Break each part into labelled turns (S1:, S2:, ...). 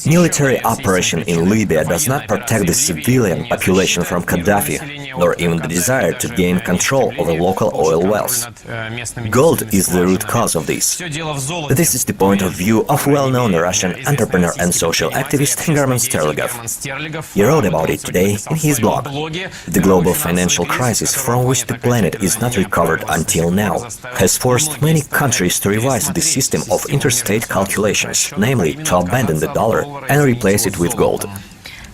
S1: Military operation in Libya does not protect the civilian population from Gaddafi, nor even the desire to gain control over local oil wells. Gold is the root cause of this. This is the point of view of well-known Russian entrepreneur and social activist German Sterligov. He wrote about it today in his blog. The global financial crisis from which the planet is not recovered until now has forced many countries to revise the system of interstate calculations, namely to abandon the dollar and replace it with gold.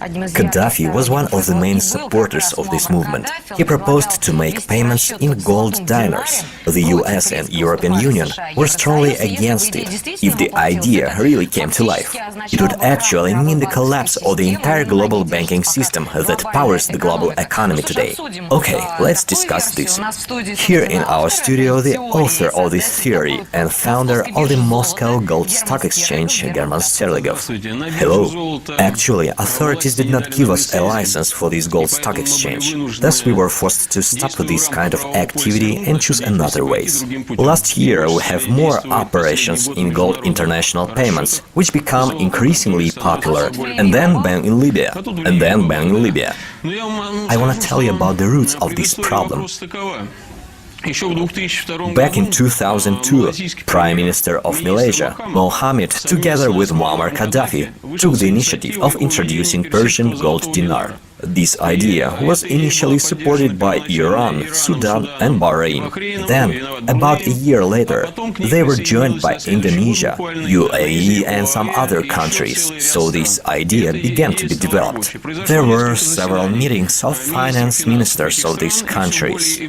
S1: Gaddafi was one of the main supporters of this movement. He proposed to make payments in gold dinars. The US and European Union were strongly against it. If the idea really came to life, it would actually mean the collapse of the entire global banking system that powers the global economy today. Okay, let's discuss this. Here in our studio, the author of this theory and founder of the Moscow Gold Stock Exchange, German Sterligov. Hello. Actually, authorities did not give us a license for this gold stock exchange. Thus we were forced to stop this kind of activity and choose another ways. Last year we have more operations in gold international payments, which become increasingly popular, and then ban in Libya, and then ban in Libya. I want to tell you about the roots of this problem. Back in 2002, Prime Minister of Malaysia, Mohammed, together with Muammar Gaddafi, took the initiative of introducing Persian Gold Dinar. This idea was initially supported by Iran, Sudan and Bahrain. Then, about a year later, they were joined by Indonesia, UAE and some other countries, so this idea began to be developed. There were several meetings of finance ministers of these countries.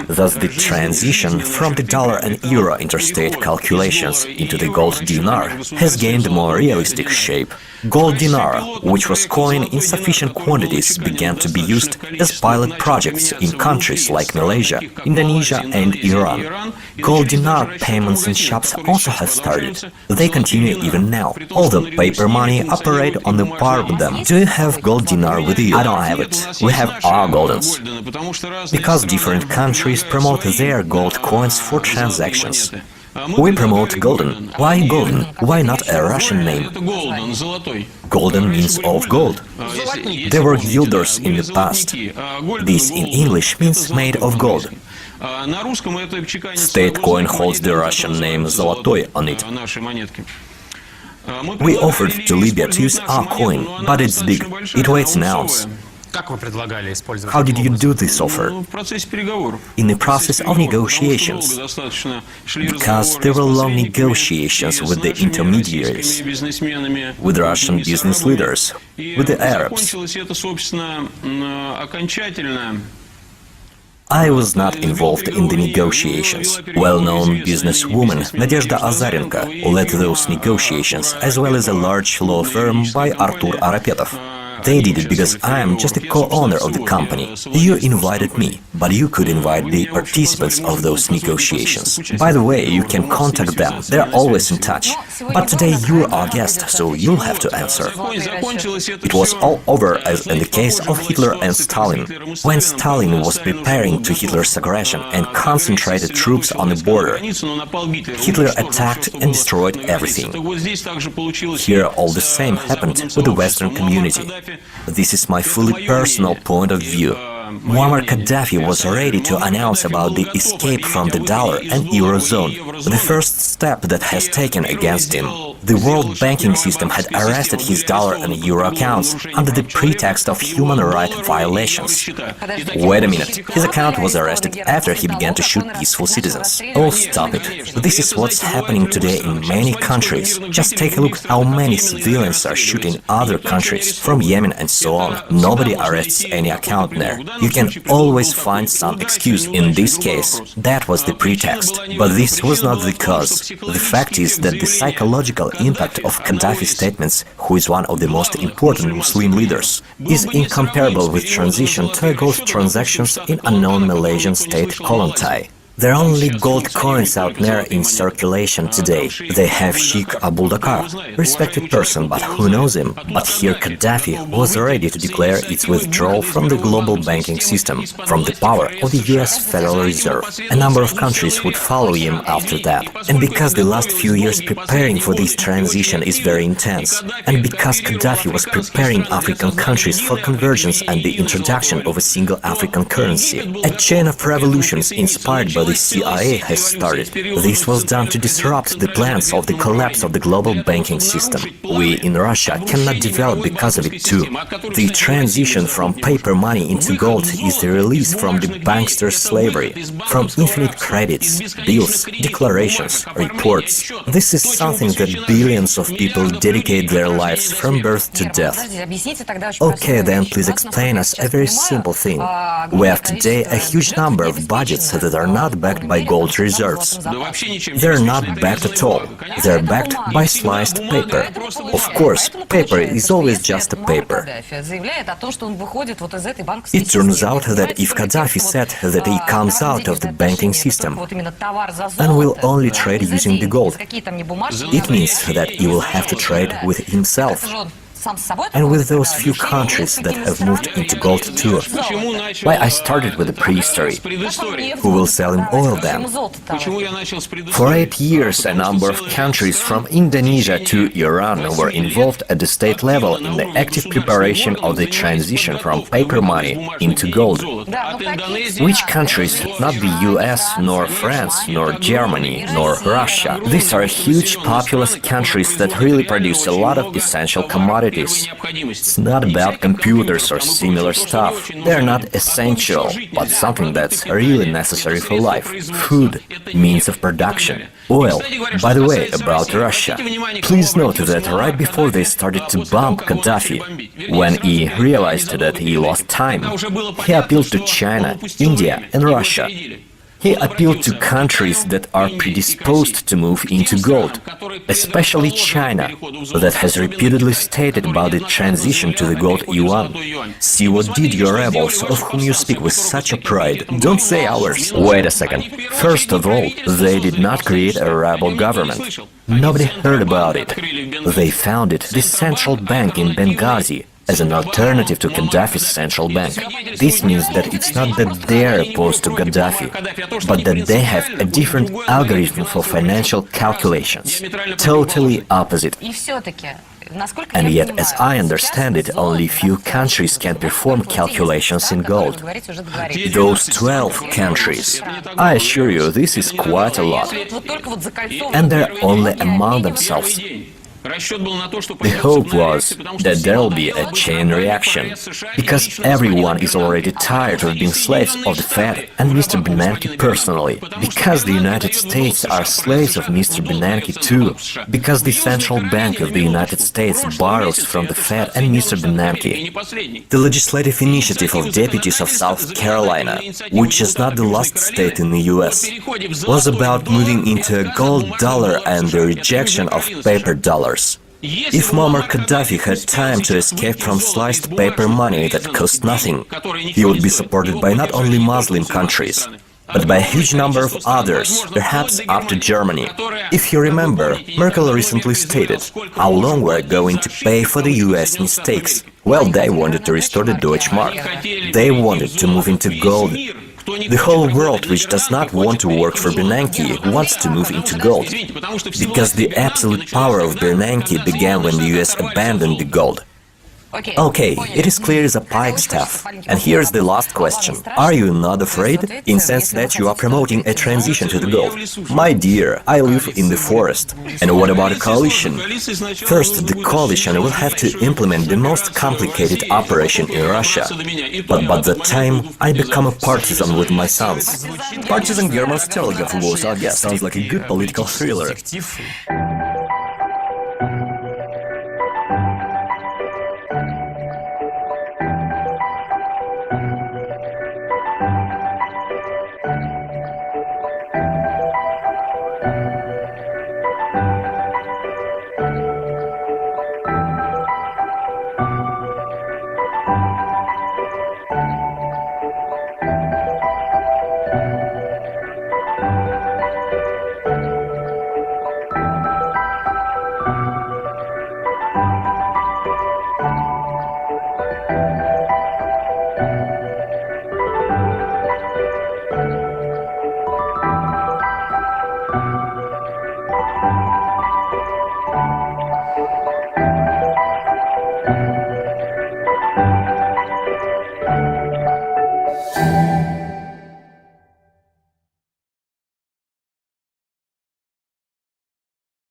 S1: Thus the transition from the dollar and euro interstate calculations into the gold dinar has gained more realistic shape. Gold dinar, which was coined in sufficient quantities, began to be used as pilot projects in countries like Malaysia, Indonesia and Iran. Gold dinar payments in shops also have started. They continue even now. All the paper money operate on the par with them. Do you have gold dinar with you? I don't have it. We have our goldens. Because different countries promote their gold coins for transactions. We promote golden. Why golden? Why not a Russian name? Golden means of gold. There were guilders in the past. This in English means made of gold. State coin holds the Russian name Zolotoy on it. We offered to Libya to use our coin, but it's big. It weighs an ounce. How did you do this offer? In the process of negotiations. Because there were long negotiations with the intermediaries, with Russian business leaders, with the Arabs. I was not involved in the negotiations. Well-known businesswoman Nadezhda Azarenko led those negotiations, as well as a large law firm by Artur Arapetov. They did it because I am just a co-owner of the company. You invited me, but you could invite the participants of those negotiations. By the way, you can contact them, they're always in touch. But today you're our guest, so you'll have to answer. It was all over as in the case of Hitler and Stalin. When Stalin was preparing to Hitler's aggression and concentrated troops on the border, Hitler attacked and destroyed everything. Here all the same happened with the Western community. This is my fully personal point of view. Muammar Gaddafi was ready to announce about the escape from the dollar and eurozone, the first step that has taken against him. The world banking system had arrested his dollar and euro accounts under the pretext of human rights violations. Wait a minute, his account was arrested after he began to shoot peaceful citizens. Oh, stop it. This is what's happening today in many countries. Just take a look how many civilians are shooting other countries, from Yemen and so on. Nobody arrests any account there. You can always find some excuse. In this case, that was the pretext. But this was not the cause. The fact is that the psychological impact of Gaddafi's statements, who is one of the most important Muslim leaders, is incomparable with transition to gold transactions in unknown Malaysian state Kolontai. There are only gold coins out there in circulation today. They have Sheikh Abubakar, respected person, but who knows him? But here Gaddafi was ready to declare its withdrawal from the global banking system, from the power of the US Federal Reserve. A number of countries would follow him after that. And because the last few years preparing for this transition is very intense, and because Gaddafi was preparing African countries for convergence and the introduction of a single African currency, a chain of revolutions inspired by the CIA has started. This was done to disrupt the plans of the collapse of the global banking system. We in Russia cannot develop because of it too. The transition from paper money into gold is the release from the bankster's slavery, from infinite credits, bills, declarations, reports. This is something that billions of people dedicate their lives from birth to death. Okay, then please explain us a very simple thing. We have today a huge number of budgets that are not backed by gold reserves. They're not backed at all. They're backed by sliced paper. Of course, paper is always just a paper. It turns out that if Gaddafi said that he comes out of the banking system and will only trade using the gold, it means that he will have to trade with himself and with those few countries that have moved into gold too. Why I started with the prehistory. Who will sell him oil then? For 8 years, a number of countries from Indonesia to Iran were involved at the state level in the active preparation of the transition from paper money into gold. Which countries? Not the US, nor France, nor Germany, nor Russia. These are huge populous countries that really produce a lot of essential commodities. It's not about computers or similar stuff. They're not essential, but something that's really necessary for life. Food, means of production, oil. By the way, about Russia. Please note that right before they started to bomb Gaddafi, when he realized that he lost time, he appealed to China, India and Russia. He appealed to countries that are predisposed to move into gold, especially China, that has repeatedly stated about the transition to the gold yuan. See what did your rebels, of whom you speak with such a pride. Don't say ours. Wait a second. First of all, they did not create a rebel government. Nobody heard about it. They founded the central bank in Benghazi as an alternative to Gaddafi's central bank. This means that it's not that they're opposed to Gaddafi, but that they have a different algorithm for financial calculations. Totally opposite. And yet, as I understand it, only few countries can perform calculations in gold. Those 12 countries. I assure you, this is quite a lot. And they're only among themselves. The hope was that there will be a chain reaction, because everyone is already tired of being slaves of the Fed and Mr. Bernanke personally, because the United States are slaves of Mr. Bernanke too, because the Central Bank of the United States borrows from the Fed and Mr. Bernanke. The legislative initiative of deputies of South Carolina, which is not the last state in the US, was about moving into a gold dollar and the rejection of paper dollars. If Muammar Gaddafi had time to escape from sliced paper money that cost nothing, he would be supported by not only Muslim countries, but by a huge number of others, perhaps up to Germany. If you remember, Merkel recently stated how long we're going to pay for the US mistakes. Well, they wanted to restore the Deutsche Mark. They wanted to move into gold. The whole world, which does not want to work for Bernanke, wants to move into gold, because the absolute power of Bernanke began when the US abandoned the gold. Okay, it is clear as a pikestaff. And here's the last question. Are you not afraid? In sense that you are promoting a transition to the gold. My dear, I live in the forest. And what about a coalition? First, the coalition will have to implement the most complicated operation in Russia. But by that time, I become a partisan with my sons. Partisan German Sterligov was our guest. Sounds like a good political thriller.